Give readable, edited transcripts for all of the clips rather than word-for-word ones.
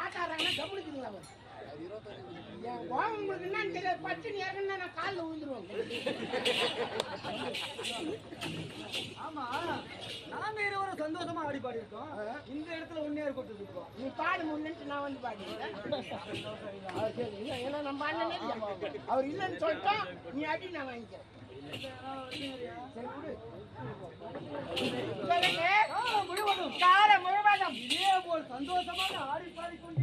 ஆட்டாடுறாங்கன்னா கவனிக்குதுங்களா உங்களுக்கு என்னன்னு தெரியாது. பட்டினி ஏறணும்னா நான் காலில் விழுந்துருவோம். ஆமா, நாங்க இருவரும் சந்தோஷமா ஆடி பாடி இருக்கோம். இந்த இடத்துல ஒன்னே கூப்பிட்டு இருக்கோம். நீ பாடு முடியலன்ட்டு நான் வந்து பாடுறேன். ஏன்னா நம்ம அண்ணனே அவர் இல்லைன்னு சொல்லிட்டா நீ அடி நான் வாங்கிக்கிறேன். காலம் முழுவதும் இதே போல் சந்தோஷமாக ஆடி பாடிக்கொண்டே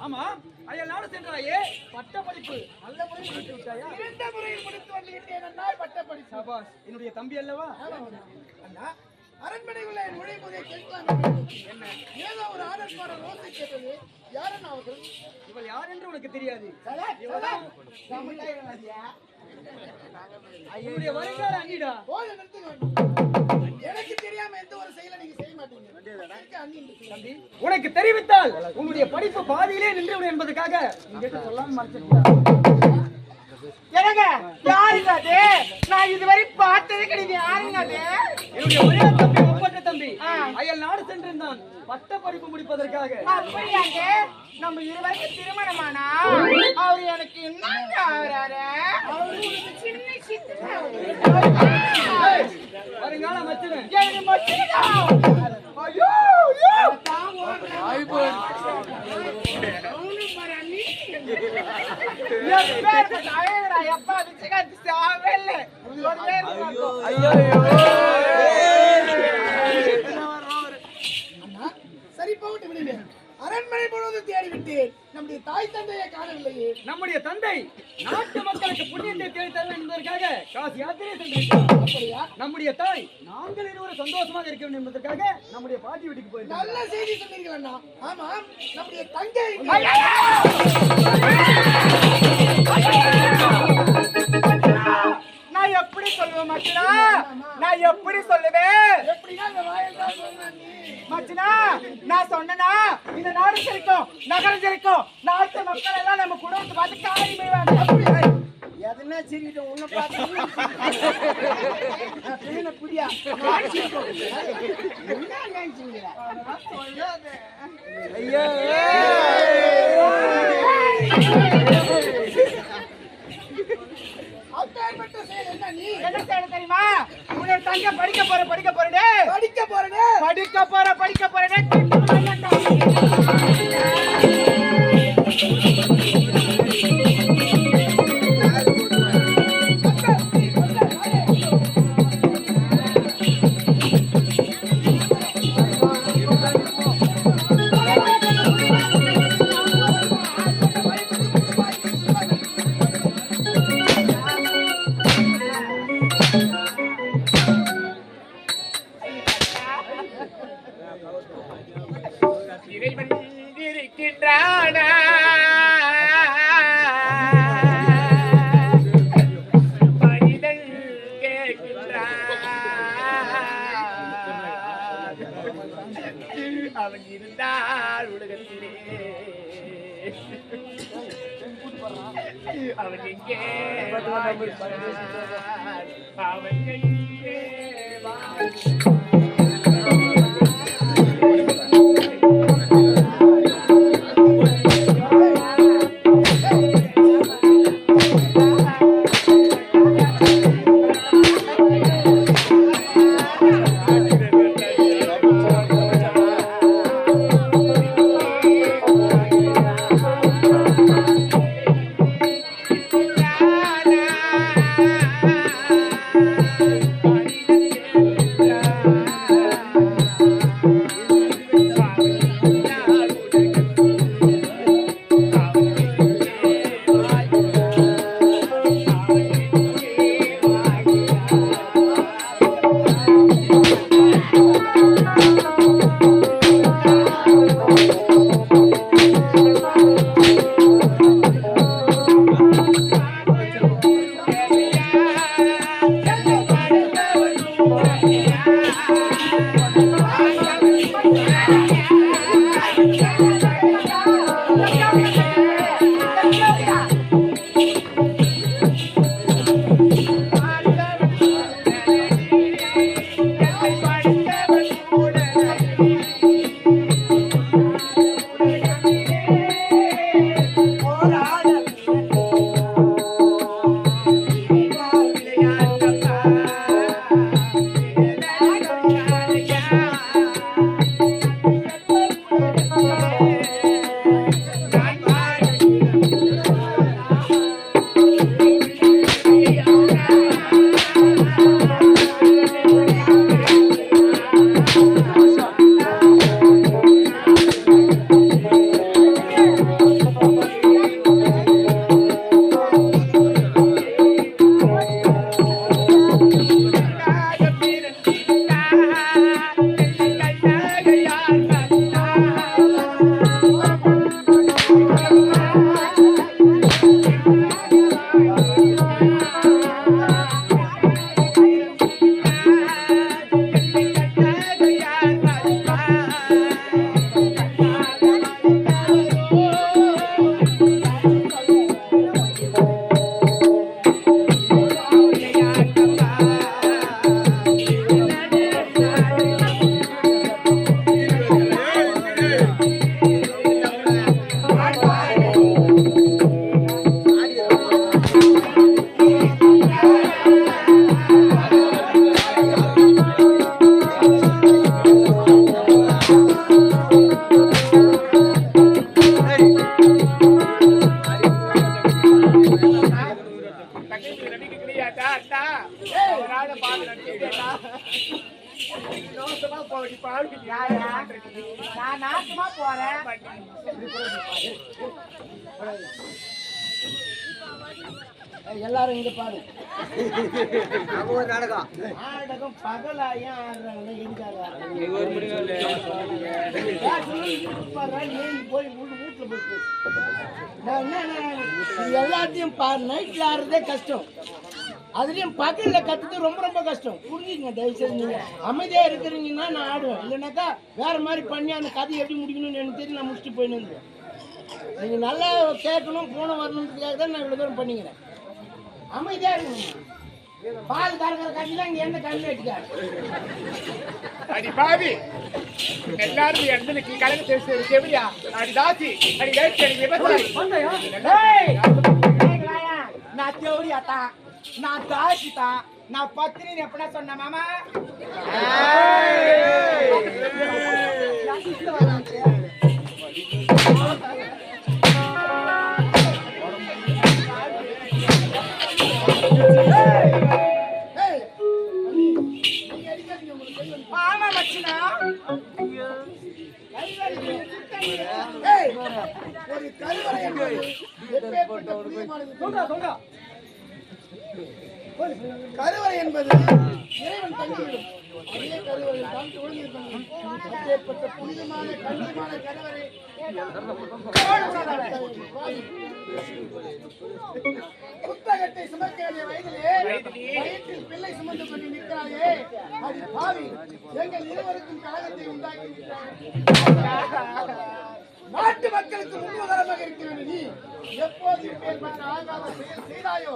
ஆமா, அயல் நாடு சென்றாயே பட்ட படிப்பு நல்ல முறையில் முடித்து விட்டாயா? 2 முறையில் முடித்து வந்துவிட்டேன் என்றால் பட்ட படிப்பு. சபாஷ், என்னுடைய தம்பி அல்லவா? அண்ணா, அரண்மனைக்குள்ள நுழைமுறை கேட்கலாம். என்ன ஏதோ ஒரு ஆர்டர் போற ரோசை கேட்டது. யாரண்ணா அவர்கள்? இவள் யார் என்று உனக்கு தெரியாது. என்னுடைய வருங்கால அண்ணிடா. எனக்கு தெரியாம எந்த ஒரு செயலை நீங்க செய்ய மாட்டீங்க. தம்பி, உனக்கு தெரிவித்தால் உன்னுடைய படிப்பு பாதியிலே நின்று என்பதற்காக நீங்க சொல்லாம மறைச்சிருக்கீங்க. என்னங்க யாருங்க அது? நான் இதுவரை பார்த்தது கிடையாது. யாருங்க அது? என்னுடைய ஒரே தம்பி, ஒப்பற்ற தம்பி, அயல் நாடு சென்றிருந்தான் பட்ட படிப்பு முடிப்பதற்காக. அப்படியாங்க? நம்ம இருவருக்கு திருமணமானா அவரு எனக்கு என்னங்க ஆகிறாரு? அவரு சின்ன சின்ன வருங்கால மச்சனன். எனக்கு மச்சனா? ஐயோ ஐயோ சரி போகட்டும் விடுங்க. அரண்மனை முழுவதும் தேடிவிட்டேன். நம்முடைய தாய் தந்தையை காணவில்லையே. நம்முடைய தந்தை நாட்டு மக்களுக்கு புண்ணியத்தை தேடி தர வேண்டும் என்பதற்காக காசி யாத்திரை சென்றிருக்கிறார். நம்முடைய தாய் நாங்கள் இருவரும் சந்தோஷமாக இருக்க வேண்டும் என்பதற்காக நம்முடைய பாட்டி வீட்டுக்கு போயிருக்கோம். நல்ல செய்தி சொன்னீர்கள் அண்ணா. ஆமா, நம்முடைய தங்கை நான் எப்படி சொல்லுவேன் மச்சனா? நான் எப்படி சொல்லுவேன்? மச்சனா, நான் சொன்னா இந்த நாடு செழிக்கும், நகரம் செழிக்கும், நாட்டு மக்கள் எல்லாம் நம்ம குடும்பத்தை பார்த்து காலி போய்வாங்க. எதுனா சரிட்டு உன்னை பார்த்து புதியா என்ன செய்ய தெரியுமா? உன்னை தங்க படிக்க போறேன் படிக்க போறேன். அவன் இருந்தால் உலகத்திலே அவன் எங்கே அவன் எங்கே மாட பாடு கேட்டா நோசமா போடி பாடு யாரா நான் நாசமா போறேன் எல்லாரும் இங்க பாடு ஒரு நாடகம் நாடகம் பகலாயும் ஆடுறாங்க போய் வீட்டுல போய் எல்லாத்தையும் நைட்ல ஆடுறதே கஷ்டம் அதுலயும் பகல்ல கத்துறது ரொம்ப ரொம்ப கஷ்டம் புரிஞ்சுங்க தயவுசெய்து நீங்க அமைதியா இருக்கிறீங்கன்னா நான் ஆடுவேன் இல்லைன்னாக்கா வேற மாதிரி பண்ணி அந்த கதை எப்படி முடிக்கணும்னு எனக்கு தெரியும் நான் முடிச்சுட்டு போயின்னு இருந்தேன் நீங்க நல்லா கேட்கணும் போன வரணுன்றதுக்காக தான் நான் இவ்வளவு தூரம் பண்ணிக்கிறேன் அமைதியா இருக்கணும் பால் கறக்கிற கட்சிதான் இங்க என்ன கண்ணு வச்சுக்காரு அடி பாவி எல்லாரும் இடத்துல கலங்க பேசுறது எப்படியா அடி தாசி அடி லைட் அடி விபத்தாரி நான் தேவடியா தான் நான் தாசி தான் நான் பத்திரின்னு எப்படா சொன்ன மாமா ஆமா மச்சினா ஒரு கருவறை கருவறை என்பது இறைவன் தங்கிவிடும் அதே கருவறை தான் அப்பேற்பட்ட புனிதமான கண்ணியமான கருவறை புத்தகத்தை சுமக்க வேண்டிய வயதிலே வயிற்றில் பிள்ளை சுமந்து கொண்டு நிற்கிறாயே அது பாவி எங்கள் இருவருக்கும் கழகத்தை உண்டாக்கி நாட்டு மக்களுக்கு முன்னுதாரணமாக இருக்க வேண்டும் நீ எப்போது இப்பேற்பட்ட ஆகாத செயல் செய்தாயோ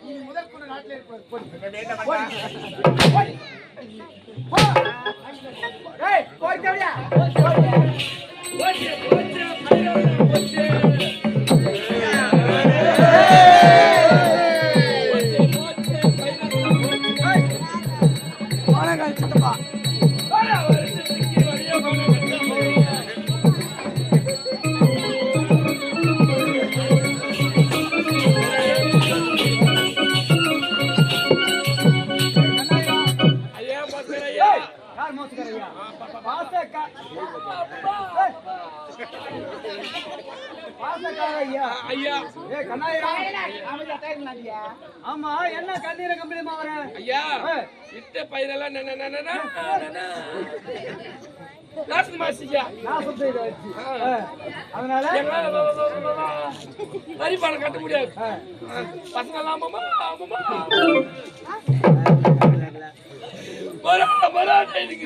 நீ முதல் கொண்டு நாட்டில் இருப்பது சித்தப்பா ஆமா என்ன கண்ணீர கம்பெனிமா வர ஐயா இட்ட பயிரெல்லாம் அதனால வரி பணம் கட்ட முடியாது பசங்க எல்லாம்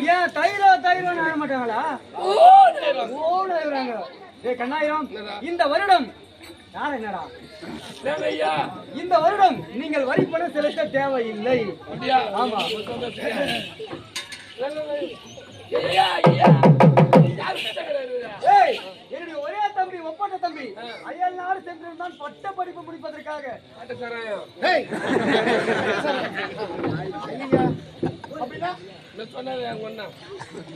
ஏன் தைரோ ஆட மாட்டாங்களா கண்ணாயிரம் இந்த வருடம் என்னடா இந்த வருடம் நீங்கள் வரி பணம் செலுத்த தேவையில்லை ஆமா என்னுடைய ஒரே தம்பி ஒப்பட்ட தம்பி அயல் நாடு சென்றிருந்தான் பட்ட படிப்பு முடிப்பதற்காக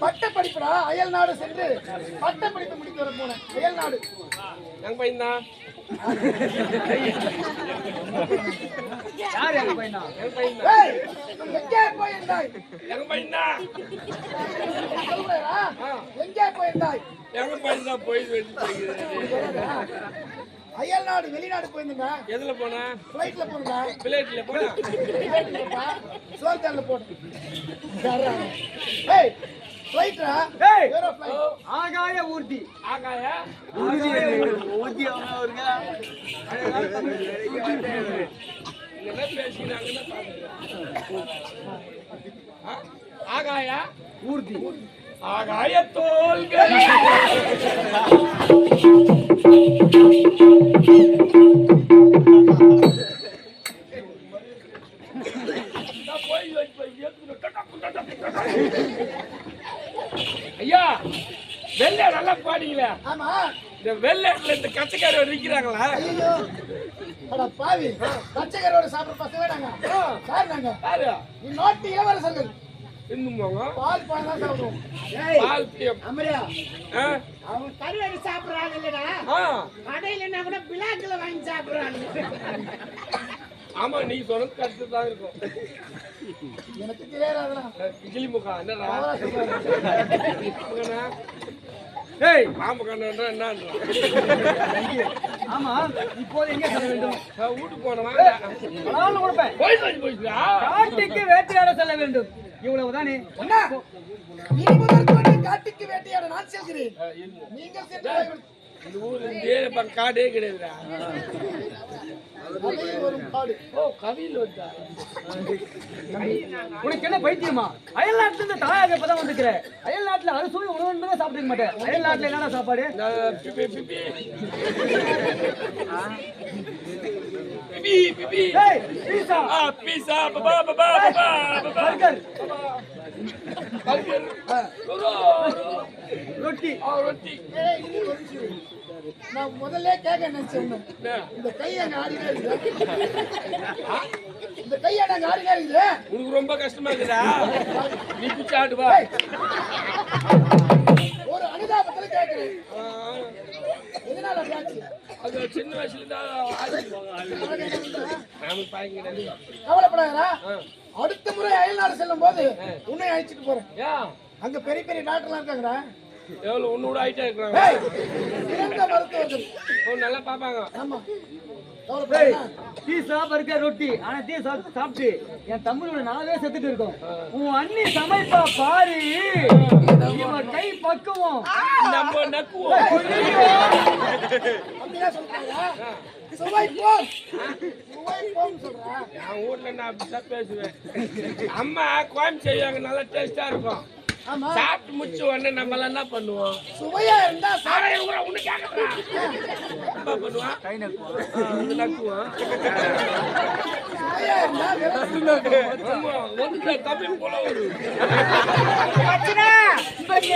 பட்ட படிப்புடா அயல் நாடு சென்று பட்ட படிப்பு முடிக்க வர போனேன் அயல் நாடு எங்க பையன்தான் யார் எங்க பையனா எங்கே போயிருந்தாய் எங்க பையன்தான் எங்கே போயிருந்தாய் எங்க பையன்தான் போய் அயல் நாடு வெளிநாடு போயிருந்தீங்க எதுல போனா பிளைட்ல போனீங்க பிளேட்ல போனா சோல்டர்ல போனேன் பிளைட்ரா ஆகாய ஊர்தி ஆகாய ஊர்தி என்ன பேசிக்கிறாங்கன்னு ஆகாய ஊர்தி ஆகாய தோல்கள் ஐயா வெள்ளை நல்லா பாடிங்களே ஆமா இந்த வெள்ளைல இந்த கச்சக்காரி நிக்கிறாங்களா ஐயோ அட பாவி கச்சகரோட சாப்பிட பசங்க நாங்க சார் நாங்க யாரு நீ நாட்டு இளவரசர்கள் இன்னும் போங்க பால் பழம் தான் சாப்பிடுவோம் பால் பியம் அமரியா ஆ அவங்க கருவாடு சாப்பிடுறாங்க இல்லடா ஆ கடையில என்ன கூட பிளாக்ல வாங்கி சாப்பிடுறாங்க ஆமா நீ சொன்னது கருத்து தான் இருக்கும். எனக்கு தெரியாதுடா. பிஜிலி முகா என்னடா ஏய் பாம்பு கண்ணா என்னன்றா ஆமா இப்போது எங்கே செல்ல வேண்டும்? வீட்டுக்கு போனவா பலான்னு கொடுப்பேன். போயிடுச்சா காட்டுக்கு வேட்டையாட செல்ல வேண்டும். இவ்வளவுதானே. அண்ணா, இனி முதற்கொண்டு காட்டுக்கு வேட்டையாட நான் செல்கிறேன். நீங்கள் சென்று இந்த ஊர்ல காடே கிடையாதுடா. வரும் காடு. ஓ கவியில் வந்தா உனக்கு என்ன பைத்தியமா? அயல் நாட்டுல இருந்து தாயாக இப்பதான் வந்துக்கிற. அயல் நாட்டுல அறுசுவை உணவு என்பதை சாப்பிட்டுக்க மாட்டேன். அயல் நாட்டுல என்னடா சாப்பாடு? பிபி பிபி பிபி பிபி ஏய் பீஸா, பீஸா பாபா பாபா பாபா பர்கர், பர்கர் ரொட்டி. ரொட்டி ஏய், இனி ஒரு நிமிஷம். நான் முதல்ல கேட்க நினைச்சேன். இந்த கையை ஆடினா இந்த கையை நாங்க ஆடினா இருக்குது. உனக்கு ரொம்ப கஷ்டமா இருக்குதா? நீ பிச்சை ஆடு வா. ஒரு அனுதாபத்துல கேட்கிறேன். எதனால பேச்சு? அது சின்ன வயசுல தான் நாம பாய்க்கிறது. கவலைப்படாதா? அடுத்த முறை அயல்நாடு செல்லும் போது உன்னை அழைச்சிட்டு போறேன். ஏன் அங்க பெரிய பெரிய டாக்டர்லாம் இருக்காங்கடா. எவ்வளவு உன்னோட ஆயிட்டா இருக்கிறாங்க. ஏய், சிறந்த மருத்துவர்கள். நல்லா பாப்பாங்க. ஆமா, ஏய் கவலைப்படாதா? பீஸா, பர்கர், ரொட்டி அனைத்தையும் சாப்பிட்டு என் தம்பியோட 4 பேர் செத்துட்டு இருக்கோம். உன் அண்ணி சமைப்பா பாரு. இவன் கை பக்குவம் நம்ம நக்குவோம். அப்படிதான் சொல்றாங்க. சுவை போம், சுவை போம் சொல்றா. நான் ஊர்ல நான் அப்படிதான் பேசுவேன். அம்மா கோயம் செய்வாங்க, நல்லா டேஸ்டா இருக்கும். ஆமா, சாப்பிட்டு முடிச்ச உடனே நம்ம எல்லாம் என்ன பண்ணுவோம்? சுவையா இருந்தா உன்னை கேட்கறேன். என்ன பண்ணுவான்? கை நக்குவான். நக்குவான். சுவையா இருந்தா ஆமா, வந்து தம்பி போல ஒரு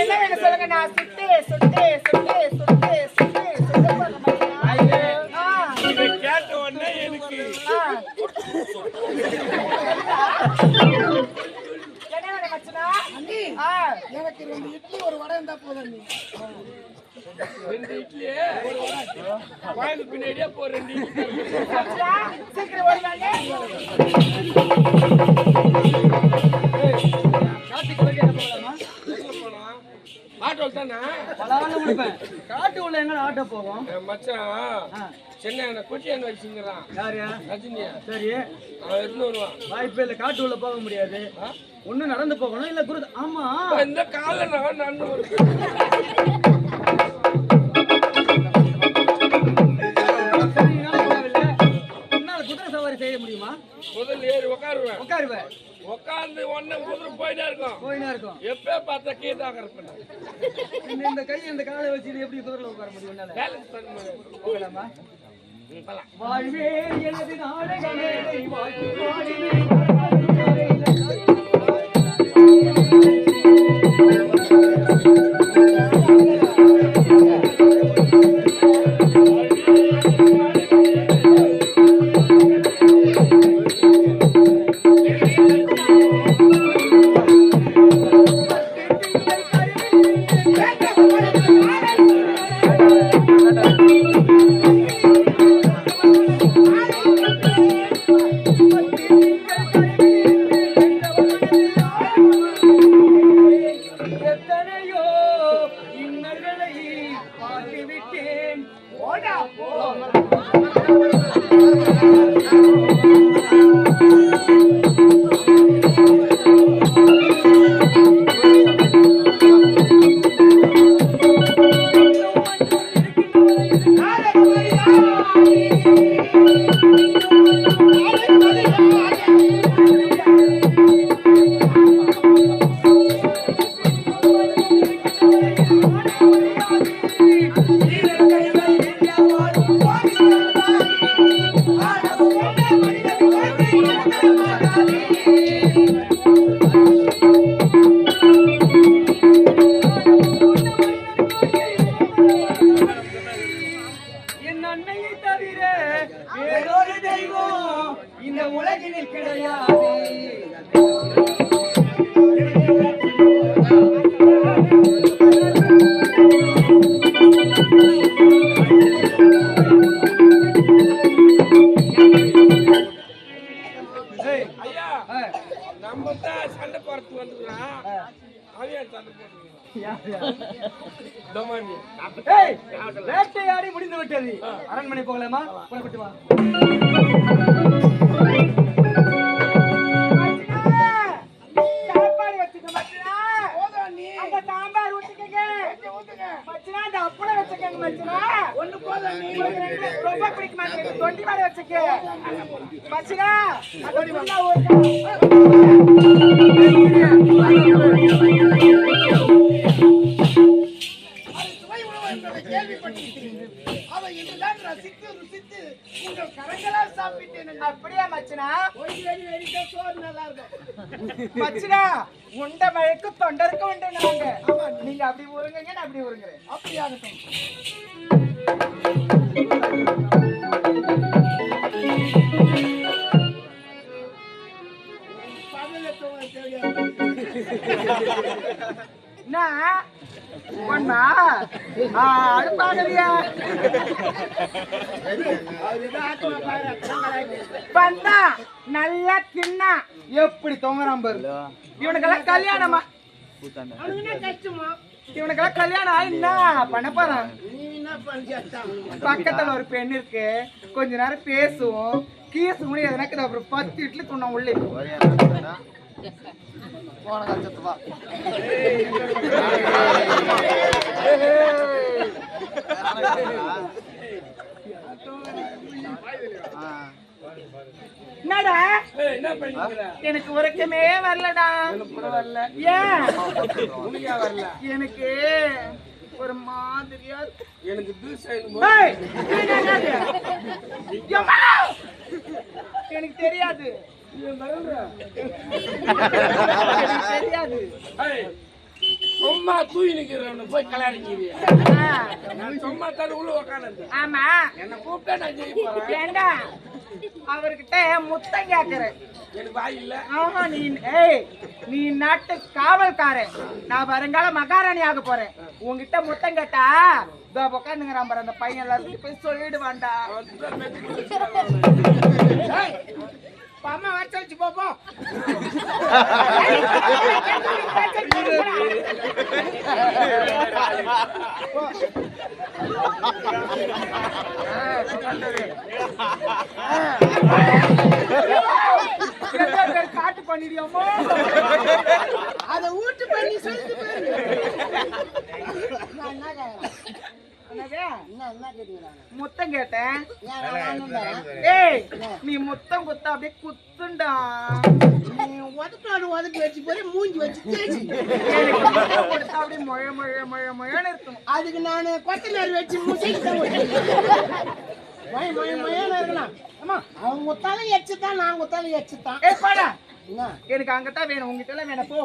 என்ன வேணும் சொல்லுங்க. நான் சுட்டு சுட்டு சுட்டு சுட்டு சுட்டு சுட்டு போக மாட்டேன். இதை கேட்ட உடனே எனக்கு என்ன வேணும் மச்சனா? அண்ணி, எனக்கு 2 இட்லி ஒரு வடை இருந்தா போதும். நீ 2 இட்லி கோயிலுக்கு பின்னாடியே போ. 2 இட்லி மச்சனா, சீக்கிரம் வருவாங்க. காட்டுக்கு வெளியே போகலாமா? போனா ஆட்டோல் தானே பலான்னு கொடுப்பேன். காட்டு உள்ள எங்க ஆட்டோ போகும்? மச்சான். சென்னை குட்டியான் வச்சுங்கிறான். யாரு? ரஜினியா. சரி, அவன் எடுத்து வருவான். வாய்ப்பே இல்லை. காட்டு உள்ள போக முடியாது. ஒண்ணு நடந்து போகணும், இல்ல குரு. ஆமா, இந்த கால நான் நடந்து வருவேன். சரி, என்னால தேவையில்லை. உன்னால குதிரை சவாரி செய்ய முடியுமா? முதல்ல ஏறி உட்காருவேன். உட்காருவேன். உட்கார்ந்து உடனே குதிரை போயிட்டே இருக்கும். போயினா இருக்கும். எப்ப பார்த்தா கீழாக இருப்பேன். இந்த கை இந்த காலை வச்சு எப்படி குதிரைல உட்கார முடியும்? என்னால பேலன்ஸ் பண்ண முடியாது. போகலாமா? போலாம். வாழ்வே எனது நாடகமே, வாழ்க்கை வாழ்வே. எத்தனையோ இன்னல்களை பார்த்துவிட்டேன். போடா போ. Thank you. சண்டை போறதுக்கு வந்துக்கிறான் அவன் சண்டை போட்டுக்கிறான் ஏய், வேட்டையாடி முடிந்து விட்டது. அரண்மனை போகலாமா? புறப்பட்டு வா. சாப்பாடு வச்சுக்க மச்சனா. அந்த சாம்பார் ஊத்திக்கங்க. மச்சனா அந்த அப்பளம் வச்சுக்கங்க மச்சனா. ஒண்ணு போதும் நீ. ரொம்ப பிடிக்க மாட்டேங்குது. தொண்டி மாடு வச்சுக்க. மச்சனா அந்த புல்லா ஊத்த. சுவை உணவு என்பதை கேள்விப்பட்டிருக்கிறீர்கள். அதை இன்றுதான் ரசித்து ருசித்து உங்கள் கரங்களால் சாப்பிட்டேன். அப்படியா மச்சனா? ஒரு வேடி வேடிக்கை சோறு நல்லா இருக்கும். மச்சனா உண்ட மழைக்கு தொண்டருக்கு உண்டு நாங்க. நீங்க அப்படி ஊருங்க, நான் அப்படி ஊருங்கிறேன். அப்படியாகட்டும். பகலத்தவனை தேடி நான் ஒண்ணா அழுப்பாகலையா பண்ணா நல்லா தின்னா எப்படி தொங்குறான் பாரு. இவனுக்கெல்லாம் கல்யாணமா? கஷ்டமா? இவனுக்கெல்லாம் கல்யாணம் என்ன பண்ண போறான்? நீ என்ன பண்ணிட்டான்? பக்கத்துல ஒரு பெண் இருக்கு, கொஞ்ச நேரம் பேசுவோம், கீசு முடி எதனாக்குது, அப்புறம் 10 இட்லி துண்ணோம் உள்ளே. போன கஷ்டத்து வா. என்னடா என்ன பண்ணிக்கிற எனக்கு உறக்கமே வரலடா. வரல ஏன் உனக்கே வரல எனக்கு ஒரு மாதிரியா எனக்கு தூசம் ஏய், இது என்னது? யம்மா! எனக்கு தெரியாது. எனக்கு தெரியாது. சும்மா தூய் நிக்கிறவன போய் கல்யாணிக்கிறீங்க ஆ, நான் சும்மா தான் உள்ள உக்காந்து ஆமா என்ன கூப்பிட்டா நான் ஜெயிக்க போறேன் ஏண்டா அவர்கிட்ட முத்தம் கேக்குறேன். எனக்கு வாய் இல்ல ஆமா நீ நாட்டு காவல்காரன், நான் வருங்கால மகாராணி ஆக போறேன். உங்ககிட்ட முத்தம் கேட்டா இதோ உட்காந்துங்கிறான் பாரு அந்த பையன், எல்லாத்தையும் போய் சொல்லிடுவான்டா. அம்மா வச்சு வச்சு போப்போம். காட்டு பண்ணிடியோமோ அதை ஊட்டு பண்ணி சொல்லிட்டு போயிருங்க. முத்தம் கேட்டேன். ஏய் நீ முத்தம் குத்த அப்படியே குத்துண்டா. நீ உதட்டாடு உதட்டி வச்சு போய் மூஞ்சி வச்சு தேய்ச்சி எனக்கு முத்தம் கொடுத்தா அப்படியே மொழ மொழ மொழ மொழன்னு இருக்கும். அதுக்கு நான் கொத்தனார் வச்சு முசைக்கு மொய மொய மொயன்னு இருக்கலாம். ஆமா அவன் குத்தாலும் எச்சுதான், நான் குத்தாலும் எச்சுதான். ஏய் பாடா, என்ன எனக்கு அங்கதான் வேணும், உங்ககிட்ட எல்லாம் வேணும். போ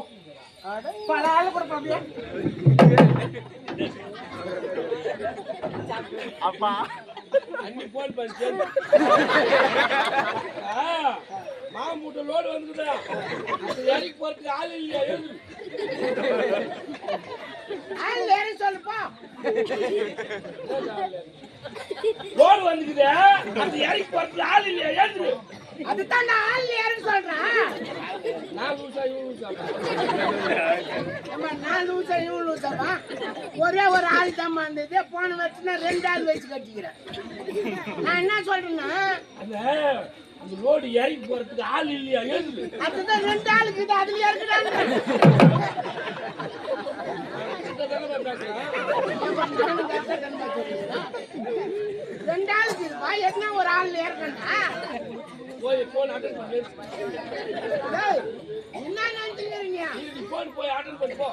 பல ஆளு கொடுப்பா அப்படியே. அப்பா அன்னி போன் பண்ணி மாமூட்ட லோடு வந்துக்குதா வேலைக்கு போறதுக்கு ஆள் இல்லையா எழுது ஆள் வேற சொல்லுப்பா. லோடு வந்துக்குது அந்த இறக்கி போறதுக்கு ஆள் இல்லையா எழுது அதுதான் நான் ஆள் யாருன்னு சொல்றேன். நான் லூசா இவன் லூசா நான் லூசா இவன் லூசாப்பா. ஒரே ஒரு ஆள் தான் இருந்தது, போன வருஷம் நான் 2 ஆள் வச்சு கட்டிக்கிறேன். நான் என்ன சொல்றேன்னா அந்த லோடு இறக்கி போறதுக்கு ஆள் இல்லையா எழுது அதுதான் 2 ஆளுக்கு இது, அதுல இறக்குறாங்க. 2 ஆளுக்கு இதுப்பா, என்ன ஒரு ஆள் ஏற்கனா போய் போன் அட்டன் பண்ணி என்ன நினைச்சுக்கிறீங்க? போன் போய் அட்டன் பண்ணி போ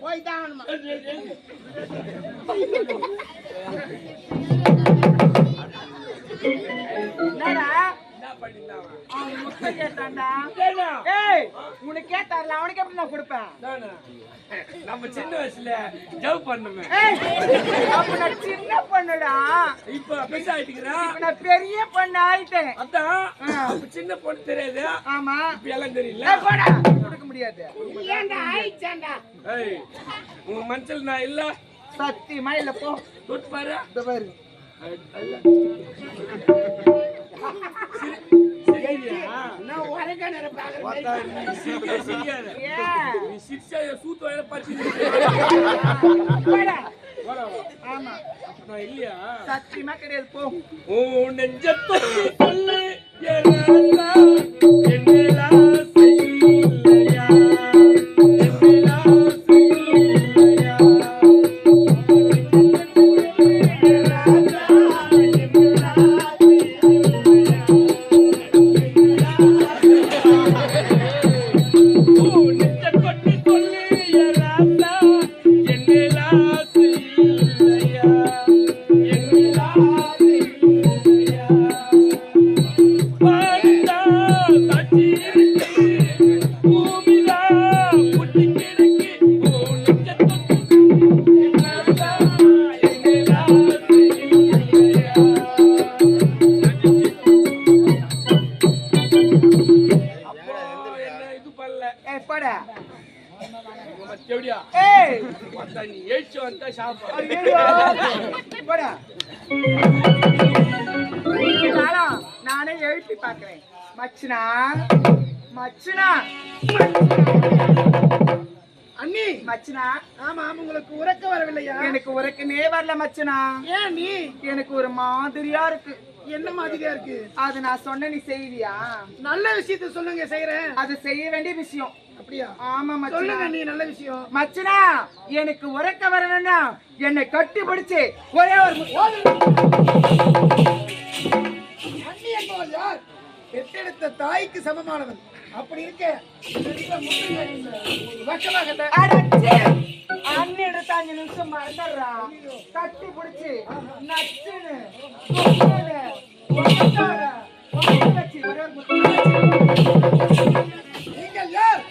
போய் தான் ஆகணுமா? என்னடா என்ன பண்ணிட்டான் அவன் முத்தம் கேட்டான்டா. ஏன்னா ஏய் உனக்கே தரல, அவனுக்கு எப்படி நான் கொடுப்பேன்? நானா? நம்ம சின்ன வயசுல ஜவ் பண்ணுமே ஏய் அப்ப நான் சின்ன பொண்ணுடா, இப்ப பெருசா ஆயிட்டுக்கிறா இப்ப நான் பெரிய பொண்ணு ஆயிட்டேன். அதான் அப்ப சின்ன பொண்ணு தெரியாது ஆமா இப்ப எல்லாம் தெரியல ஏய் போடா, கொடுக்க முடியாது. ஏன்டா ஆயிடுச்சாண்டா? ஏய் உங்க மனசுல நான் இல்ல சத்தியமா இல்ல, போ. தொட்டு பாரு இந்த பாரு சிரி நான் உரைக்கான பாக்குறேன். நீ சிக்ஸா சூத்து வயல பத்தி ஆமா நான் இல்லையா சத்தியமா கிடையாது போ. ஓ நெஞ்சத்தை சொல்லு என் ராசா என்னடா செய்யலையா என்னடா செய்யலையா என் ராசா என்னடா செய்யலையா ஓ நெஞ்சத்தை சொல்லு என் ராசா என்னடா செய்யலையா என்னடா செய்யலையா பாண்டா சாட்சி இருக்கு பூமிலா புட்டி கிடக்கு ஓ நெஞ்சத்தை என் ராசா என்னடா செய்யலையா அப்போ என்ன இது பண்ணல ஏய் போடா. எப்படியா ஏய் வந்தா நீ ஏச்சு வந்தா சாப்பிடு ஐயோ போடா. இருந்தாலும் நானே எழுப்பி பார்க்கிறேன். மச்சுனா மச்சுனா அண்ணி மச்சுனா ஆமா உங்களுக்கு உறக்க வரவில்லையா? எனக்கு உறக்கமே வரல மச்சுனா. ஏன் நீ எனக்கு ஒரு மாதிரியா இருக்கு. என்ன மாதிரியா இருக்கு? அது நான் சொன்ன நீ செய்வியா? நல்ல விஷயத்த சொல்லுங்க, செய்யறேன். அது செய்ய வேண்டிய விஷயம். அப்படியா? ஆமா மச்சுனா. சொல்லுங்க நீ நல்ல விஷயம். மச்சுனா எனக்கு உறக்க வரணும்னா என்னை கட்டி பிடிச்சு ஒரே ஒரு அண்ணி என்பவர் யார்? பெற்றெடுத்த தாய்க்கு சமமானவன். அப்படி இருக்க அண்ணி எடுத்து 5 நிமிஷம் மறந்துடுறா. கட்டி பிடிச்சு நச்சுன்னு கொன்னு, கொன்னுட்டாரு. கொன்னு வச்சு ஒரே ஒரு முத்தம் வச்சு. நீங்கள் யார்?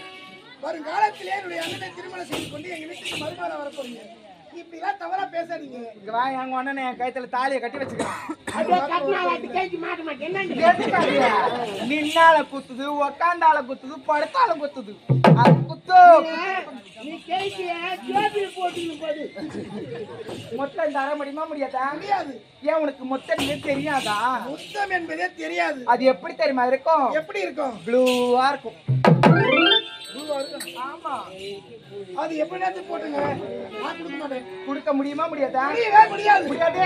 வருங்காலத்திலே என்னுடைய அண்ணனை திருமணம் செய்து கொண்டு எங்க வீட்டுக்கு மருமகளா வரப்போறீங்க. இப்படி எல்லாம் தவறா பேசாதீங்க. இங்க வா, எங்க அண்ணனை என் கழுத்துல தாலியை கட்டி வச்சுக்கிறேன். நின்னால குத்துது, உக்காந்தால குத்துது, படுத்தால குத்துது. அது குத்து. நீ கேட்கிய ஜோபி போட்டு போது மொத்தம் தர முடியுமா முடியாதா? தெரியாது. ஏன் உனக்கு மொத்தம் தெரியாதா? முத்தம் என்பதே தெரியாது. அது எப்படி தெரியுமா இருக்கும்? எப்படி இருக்கும்? ப்ளூவா இருக்கும். ஆமா. அது எப்படியாச்சும் போட்டுங்க. நான் கொடுக்க மாட்டேன். கொடுக்க முடியுமா முடியாதா? முடியவே முடியாது. முடியாது.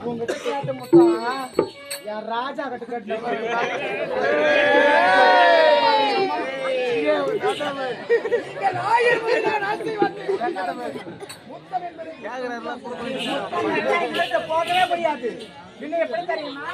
உங்ககிட்ட கேட்ட மொத்தம் என் ராஜா கட்டு போகவே முடியாது. இன்னும் எப்படி தெரியுமா?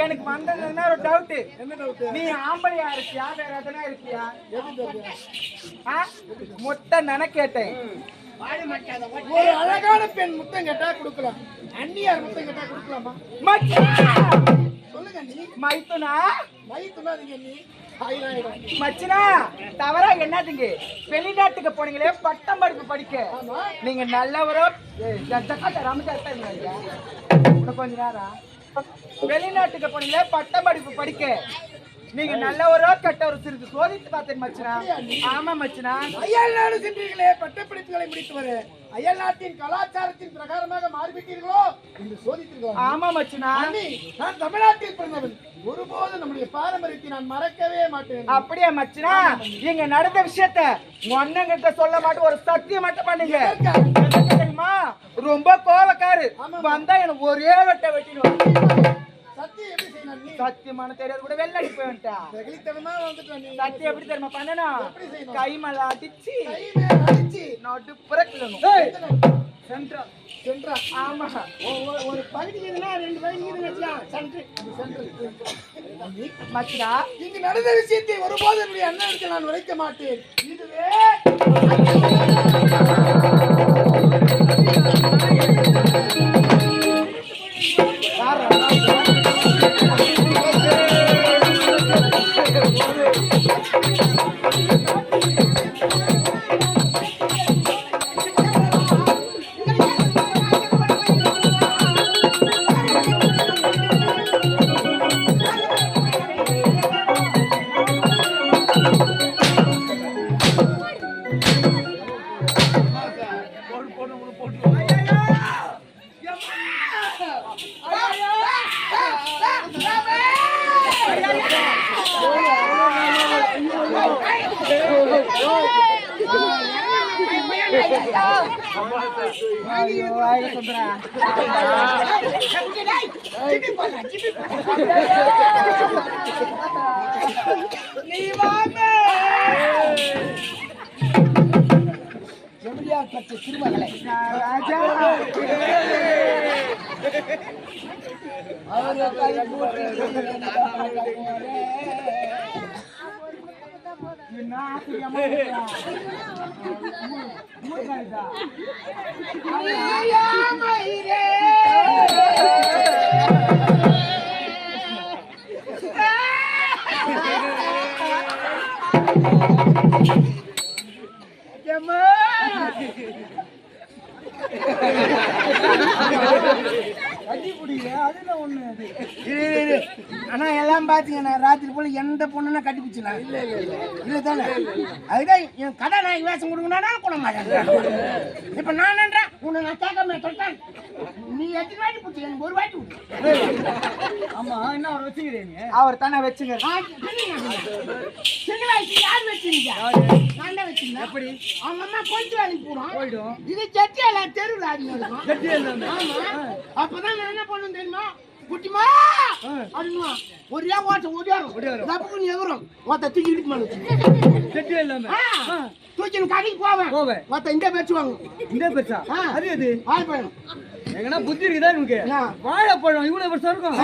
எனக்கு வந்ததுன்னா ஒரு டவுட். நீ ஆம்பளையா இருக்கியா வேற எதனா இருக்கியா? முட்டை நானே கேட்டேன். ஒரு அழகான பெண் முத்தம் கேட்டா கொடுக்கலாம், அந்நியார் முத்தம் கேட்டா கொடுக்கலாமா? சொல்லுங்க நீ. மைத்துனா மைத்துனா நீங்க நீ மச்சனா தவறா என்னதுங்க? வெளிநாட்டுக்கு போனீங்களே பட்டம் படிப்பு படிக்க, நீங்க நல்லவரோ கொஞ்ச நேரம் வெளிநாட்டுக்கு போனீங்களே பட்டம் படிப்பு படிக்க, நீங்க நல்லவரோ கெட்டவரோ சிறிது சோதித்து பார்த்தேன் மச்சனா. ஆமா மச்சனா. அயல் நாடு சென்றீர்களே, பட்டப்படிப்புகளை முடித்தவரு அயல் நாட்டின் கலாச்சாரத்தின் பிரகாரமாக மாறிவிட்டீர்களோ என்று சோதித்தீர்கள். ஆமா மச்சனா. நான் தமிழ்நாட்டில் பிறந்தவன், ஒருபோது நம்முடைய பாரம்பரியத்தை நான் மறக்கவே மாட்டேன். அப்படியே மச்சனா, இங்க நடந்த விஷயத்த ஒன்னங்கிட்ட சொல்ல மாட்டேன், ஒரு சத்தியம் மட்டும் பண்ணீங்க தெரியுமா? ரொம்ப கோவக்காரு வந்தா எனக்கு ஒரே வெட்ட வெட்டிடுவான். சத்தியம் எப்படி செய்யணும் நீ? சத்தியமான தெரியாது கூட வெள்ளடி போயிட்டா. வெகுளித்தனமா வந்துட்டோம் நீ. சத்தியம் எப்படி தெரியுமா பண்ணணும்? கை மேல அடிச்சு கை மேல அடிச்சு நடு புறக்கணும். சென்ட்ரா சென்றா. ஆமா. ஒரு பகுதி இதுனா ரெண்டு பகுதி இது வச்சலாம். சென்டர் மச்சா, இங்கு நடந்த விஷயத்தை ஒருபோது என்னுடைய அண்ணனுக்கு நான் உரைக்க மாட்டேன். இதுவே திருமகளை ஆனா எல்லாம் பாத்தீங்கன்னா ராத்திரி போல எந்த பொண்ணுன்னா கட்டி பிடிச்சலாம். இல்ல தானே? அதுதான் என் கதை நான் வேஷம் கொடுக்கணும்னா கூட மாட்டேன். இப்ப நான் நன்றேன் உன்னை நான் கேட்காம சொல்றேன். நீ எத்தனை வாட்டி பிடிச்சி எனக்கு ஒரு வாட்டி ஆமா என்ன அவர் வச்சுக்கிறீங்க? அவர் தானே வச்சுங்க. சின்ன வயசு யார் வச்சிருக்கா? நான் தான் வச்சிருந்தேன். எப்படி? அவங்க அம்மா கொஞ்சம் வேலைக்கு போடும். இது ஜட்டி எல்லாம் தெருவில் ஆடி இருக்கும். ஆமா. அப்பதான் நான் என்ன பண்ணுவேன் தெரியுமா? குட்டிமா அப்படின்னா ஒரே ஓட்டம் ஓடியாரும் தப்புக்கு நீ எவரும் ஒருத்த தூக்கி இடிக்கு மேல தூக்கி கடைக்கு போவேன். ஒருத்த இந்த பேச்சு வாங்க. இந்த பேச்சா? அது எது? வாழைப்பழம். எங்கன்னா புத்தி இருக்குதா உனக்கு? வாழைப்பழம் இவ்வளவு பெருசா இருக்கும்.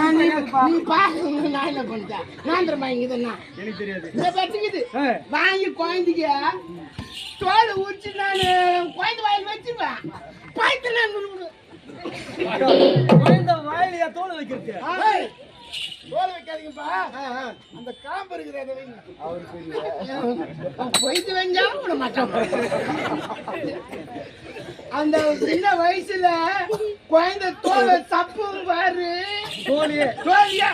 நீ பாக்க நான் என்ன பண்ணிட்டேன்? நான் தெரியுமா இங்கதான் எனக்கு தெரியாது. இந்த பேச்சுக்குது வாங்கி குழந்தைக்கு தோலை ஊற்றி நான் குழந்தை வாயில் வச்சிருவேன். பாய்த்து நான் வாயிலையா தோலை வைக்கிறது? தோலை வைக்காதீங்கப்பா. அந்த காம்பு இருக்குது போயிட்டு வெஞ்சாலும் விட மாட்டோம். அந்த சின்ன வயசுல குழந்தை தோலை தப்பும் பாரு. தோழியா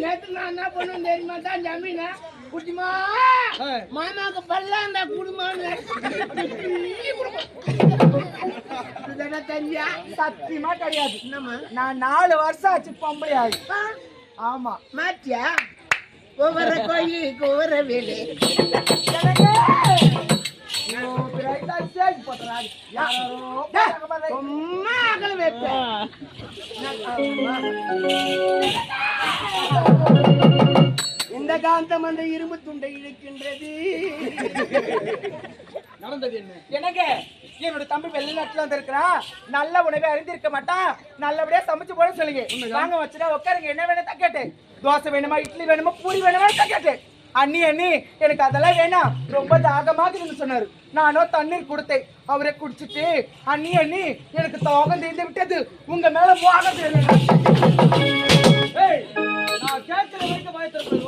நேற்று நான் என்ன பண்ணுவேன் தெரியுமா? தான் ஜமீனா குட்டிமா மாமாவுக்கு பல்லா இருந்தா குடும்பம் தெரியா? சத்தியமா கிடையாது. நான் 4 வருஷம் ஆச்சு பொம்பளை ஆகி. ஆமா. மாத்தியா? ஒவ்வொரு கோயிலுக்கு ஒவ்வொரு வேலை. இந்த காந்தம் அந்த இரும்பு துண்டை இழுக்கின்றது. நடந்தது என்ன? எனக்கு என்னோட தம்பி வெளிநாட்டுல வந்திருக்கிறான். நல்ல உணவை அறிந்திருக்க மாட்டான். நல்லபடியா சமைச்சு போட சொல்லுங்க. வாங்க வச்சுட்டா உட்காருங்க. என்ன வேணும் தான் கேட்டேன். தோசை வேணுமா, இட்லி வேணுமா, பூரி வேணுமா தான் கேட்டேன். அண்ணி எனக்கு அதெல்லாம் வேணாம், ரொம்ப தாகமாகுதுன்னு சொன்னாரு. நானும் தண்ணீர் கொடுத்தேன். அவரே குடிச்சிட்டு அண்ணி எனக்கு தாகம் தீர்ந்து விட்டது, உங்க மேல மோகம் நான் கேட்கிற வரைக்கும் பயத்திருப்பது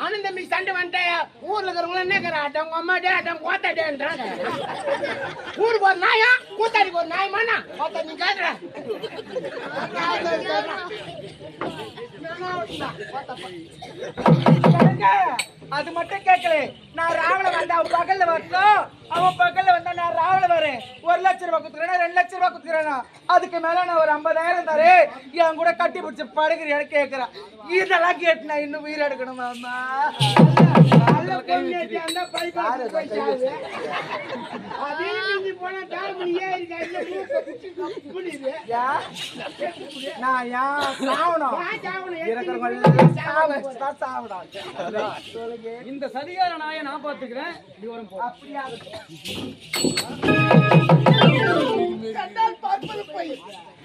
ஆனந்தம்பி சண்டை வந்துட்டேன். ஊர்ல இருக்கிறவங்க என்ன அட்டவங்க அம்மாடே அட்டவங்க கோத்தாடேன்றாங்க. ஊருக்கு ஒரு நாயா, கூத்தாடிக்கு ஒரு நாயமானா கோத்தா நீ கேட்ற. அது மட்டும் கேட்கல. நான் ராவல வந்தா அவன் பகல்ல வரட்டும், அவன் பகல்ல வந்தா நான் ராவல வரேன். 1 லட்சம் ரூபாய் குத்துறேன், 2 லட்சம் ரூபாய் குத்துறேன். அதுக்கு மேல நான் ஒரு 50,000 தரேன். என் கூட கட்டி பிடிச்சி படுகிற கேட்கிறேன். இதெல்லாம் கேட்டு நான் இன்னும் உயிர் எடுக்கணுமா? நான் இந்த சதிகார நாயை நான் பாத்துக்கிறேன். கண்டால் பார்ப்பது பொய்,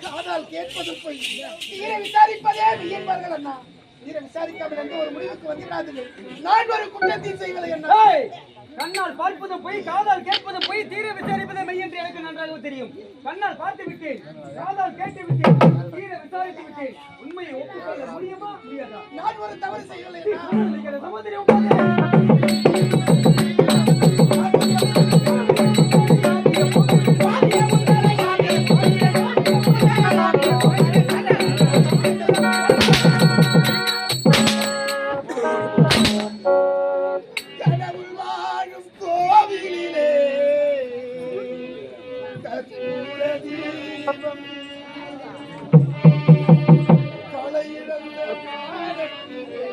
காதால் கேட்பது பொய், தீர விசாரிப்பதே என்பார்கள் அண்ணா. தீர விசாரிக்காமல் எந்த ஒரு முடிவுக்கு வந்துடாதீர்கள். நான் ஒரு குற்றத்தை செய்வதை என்ன? கண்ணால் பார்ப்பது பொய், காதால் கேட்பது பொய், தீர விசாரிப்பது மெய் என்று எனக்கு நன்றாக தெரியும். கண்ணால் பார்த்து விட்டேன், காதால் கேட்டு விட்டேன், தீர விசாரித்து விட்டேன். உண்மையை ஒப்புக்கொள்ள முடியுமா முடியாதா? நான் ஒரு தவறு செய்யவில்லை. கடவுள் வாழும் கோவிலிலே கற்பூர தீபம் கலையிழந்த பாடத்திலே